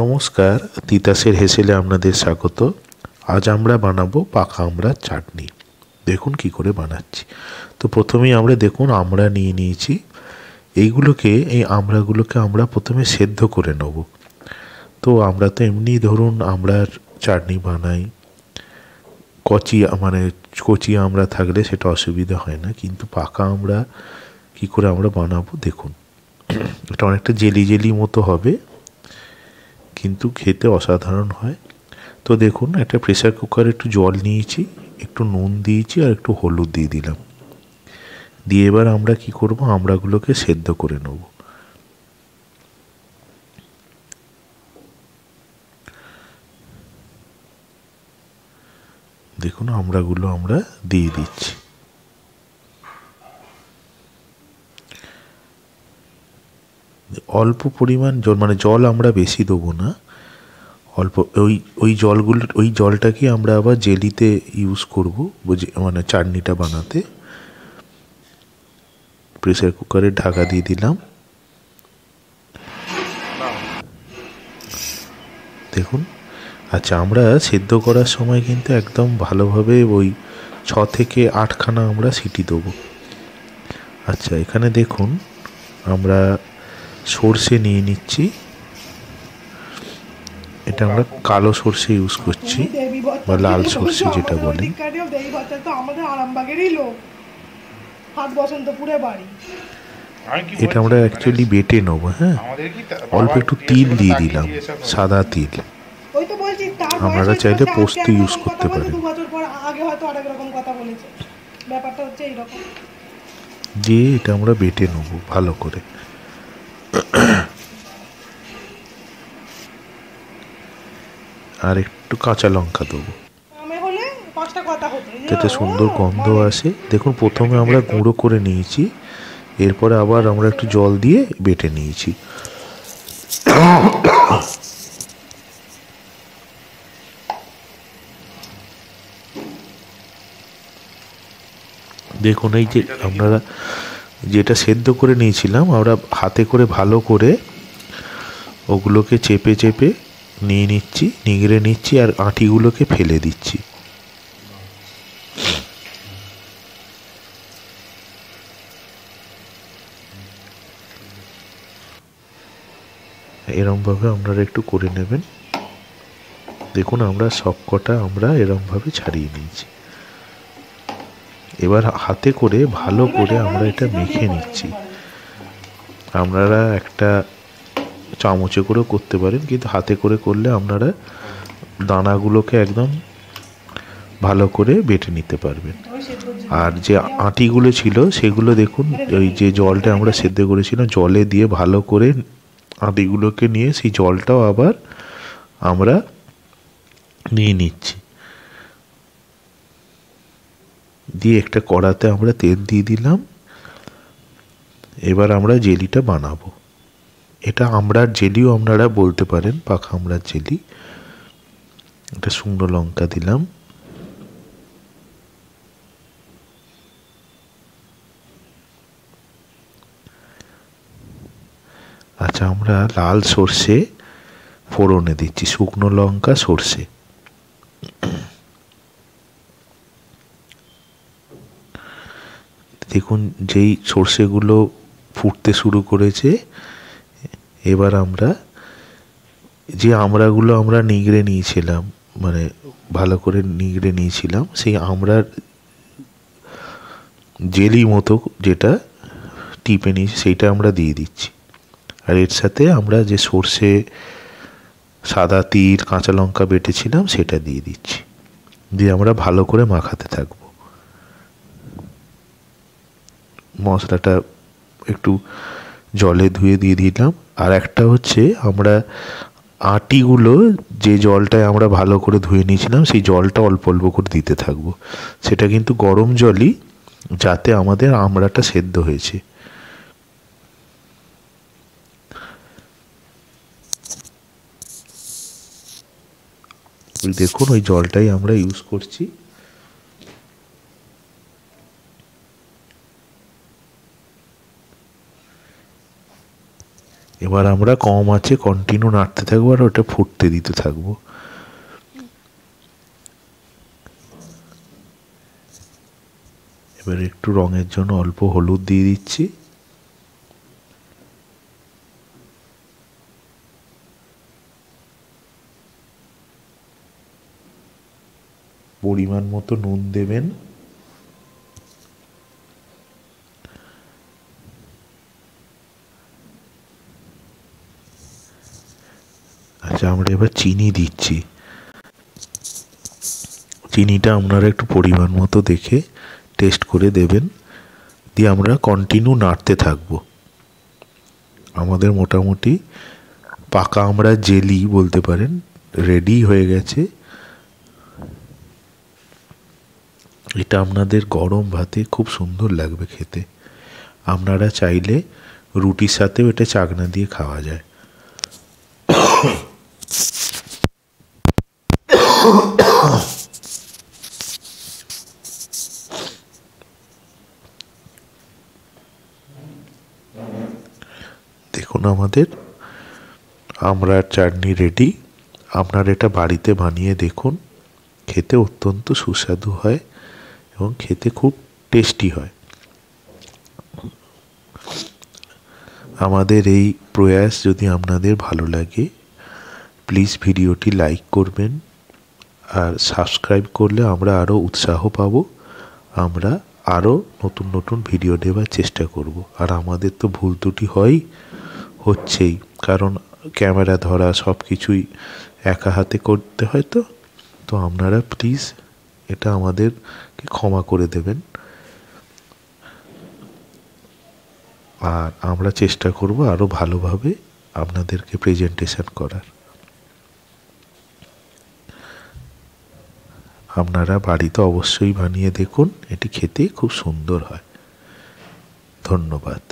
নমস্কার, তিতাসের হেসেলে আপনাদের স্বাগত। আজ আমরা বানাবো পাকা আমড়ার চাটনি। দেখুন কি করে বানাচ্ছি। তো প্রথমেই আমরা দেখুন আমড়া নিয়ে নিয়েছি। এই আমড়াগুলোকে আমরা প্রথমে সেদ্ধ করে নেব। তো আমরা তো এমনি ধরুন আমড়ার চাটনি বানাই, কচি আমড়া থাকলে সেটা অসুবিধা হয় না, কিন্তু পাকা আমড়া কি করে আমরা বানাবো দেখুন। এটা অনেকটা জেলি জেলি মতো হবে, কিন্তু খেতে অসাধারণ হয়। তো দেখুন, একটা প্রেসার কুকারে একটু জল নিয়েছি, একটু নুন দিয়েছি আর একটু হলুদ দিয়ে দিলাম। দিয়ে এবার আমরা কি করব, আমড়াগুলোকে সেদ্ধ করে নেব। দেখুন আমড়াগুলো আমরা দিয়ে দিচ্ছি। অল্প পরিমাণ জল, জল আমরা বেশি দেবো না, অল্প। ওই জলটাকে আমরা আবার জেলিতে ইউজ করব, চাটনিটা বানাতে। প্রেসার কুকারের ঢাকা দিয়ে দিলাম। দেখুন, আচ্ছা, আমরা সেদ্ধ করার সময় কিন্তু একদম ভালোভাবে ওই 6 থেকে 8খানা আমরা সিটি দেবো। আচ্ছা, এখানে দেখুন আমরা সর্ষে নিয়ে নিচ্ছি। এটা আমরা কালো সর্ষে ইউজ করছি, বা লাল সর্ষে যেটা বলেন। এটা আমরা অ্যাকচুয়ালি বেটে নেবো। হ্যাঁ, অল্প একটু তিল দিয়ে দিলাম, সাদা তিল। আপনারা চাইলে পোস্ত ইউজ করতে পারেন। দিয়ে এটা আমরা বেটে নেবো ভালো করে। আর একটু কাঁচা লঙ্কা দেবো, যাতে সুন্দর গন্ধ আসে। দেখুন, প্রথমে আমরা গুঁড়ো করে নিয়েছি, এরপরে আবার আমরা একটু জল দিয়ে বেটে নিয়েছি। দেখুন, এই যে আপনারা যেটা সেদ্ধ করে নিয়েছিলাম, আমরা হাতে করে ভালো করে ওগুলোকে চেপে চেপে নিয়ে নিচ্ছি, নিংড়ে নিচ্ছি, আর আঁটিগুলোকে ফেলে দিচ্ছি। এরমভাবে আপনারা একটু করে নেবেন। দেখুন, আমরা সবকটা আমরা এরমভাবে ছাড়িয়ে নিয়েছি। এবার হাতে করে ভালো করে আমরা এটা মেখে নিচ্ছি। আপনারা একটা চামচে করেও করতে পারেন, কিন্তু হাতে করে করলে আপনারা দানাগুলোকে একদম ভালো করে বেটে নিতে পারবেন। আর যে আঁটিগুলো ছিল সেগুলো দেখুন, ওই যে জলটা আমরা সেদ্ধ করেছিলাম, জলে দিয়ে ভালো করে আঁটিগুলোকে নিয়ে সেই জলটাও আবার আমরা নিয়ে নিচ্ছি। দিয়ে একটা কড়াতে আমরা তেল দিয়ে দিলাম। এবার আমরা জেলিটা বানাবো। এটা আমড়ার জেলিও আপনারা বলতে পারেন, পাকা আমড়ার জেলি। একটা শুকনো লঙ্কা দিলাম। আচ্ছা, আমরা লাল সর্ষে ফোড়নে দিচ্ছি, শুকনো লঙ্কা, সর্ষে। দেখুন, যেই সর্ষেগুলো ফুটতে শুরু করেছে, এবার আমরা যে আমড়াগুলো আমরা নিংড়ে নিয়েছিলাম, ভালো করে নিংড়ে নিয়েছিলাম, সেই আমড়ার জেলি মতো যেটা টিপে নিয়েছি সেইটা আমরা দিয়ে দিচ্ছি। আর এর সাথে আমরা যে সর্ষে, সাদা তিল, কাঁচা লঙ্কা বেটেছিলাম সেটা দিয়ে দিচ্ছি। দিয়ে আমরা ভালো করে মাখাতে থাকবো। মশলাটা একটু জলে ধুয়ে দিয়ে দিলাম। আর একটা হচ্ছে, আমরা আটিগুলো যে জলটায় আমরা ভালো করে ধুয়ে নিয়েছিলাম, সেই জলটা অল্প অল্প করে দিতে থাকবো। সেটা কিন্তু গরম জলই, যাতে আমাদের আমড়াটা সেদ্ধ হয়েছে। দেখুন, ওই জলটাই আমরা ইউজ করছি। এবার আমরা কম আছে কন্টিনিউ নাড়তে থাকবো আর ওটা ফুটতে দিতে থাকবো। এবার একটু রঙের জন্য অল্প হলুদ দিয়ে দিচ্ছি। পরিমাণ মতো নুন দেবেন। আচ্ছা, আমরা এবার চিনি দিচ্ছি। চিনিটা আপনারা একটু পরিমাণ মতো দেখে টেস্ট করে দেবেন, দিয়ে আমরা কন্টিনিউ নাড়তে থাকবো। আমাদের মোটামুটি পাকা আমরা জেলি বলতে পারেন রেডি হয়ে গেছে। এটা আপনাদের গরম ভাতে খুব সুন্দর লাগবে খেতে। আপনারা চাইলে রুটির সাথেও এটা চাকনা দিয়ে খাওয়া যায়। দেখুন আমাদের আমড়ার চাটনি রেডি। আপনারা এটা বাড়িতে বানিয়ে দেখুন, খেতে অত্যন্ত সুস্বাদু হয় এবং খেতে খুব টেস্টি হয়। আমাদের এই প্রয়াস যদি আপনাদের ভালো লাগে, প্লিজ ভিডিওটি লাইক করবেন, আর সাবস্ক্রাইব করলে আমরা আরও উৎসাহ পাবো। আমরা আরও নতুন নতুন ভিডিও দেওয়ার চেষ্টা করব। আর আমাদের তো ভুল ত্রুটি হচ্ছেই, কারণ ক্যামেরা ধরা সব কিছুই একা হাতে করতে হয়। তো আপনারা প্লিজ এটা আমাদেরকে ক্ষমা করে দেবেন, আর আমরা চেষ্টা করব আরও ভালোভাবে আপনাদেরকে প্রেজেন্টেশন করার। আপনারা বাড়িতে অবশ্যই বানিয়ে দেখুন, এটি খেতে খুব সুন্দর হয়। ধন্যবাদ।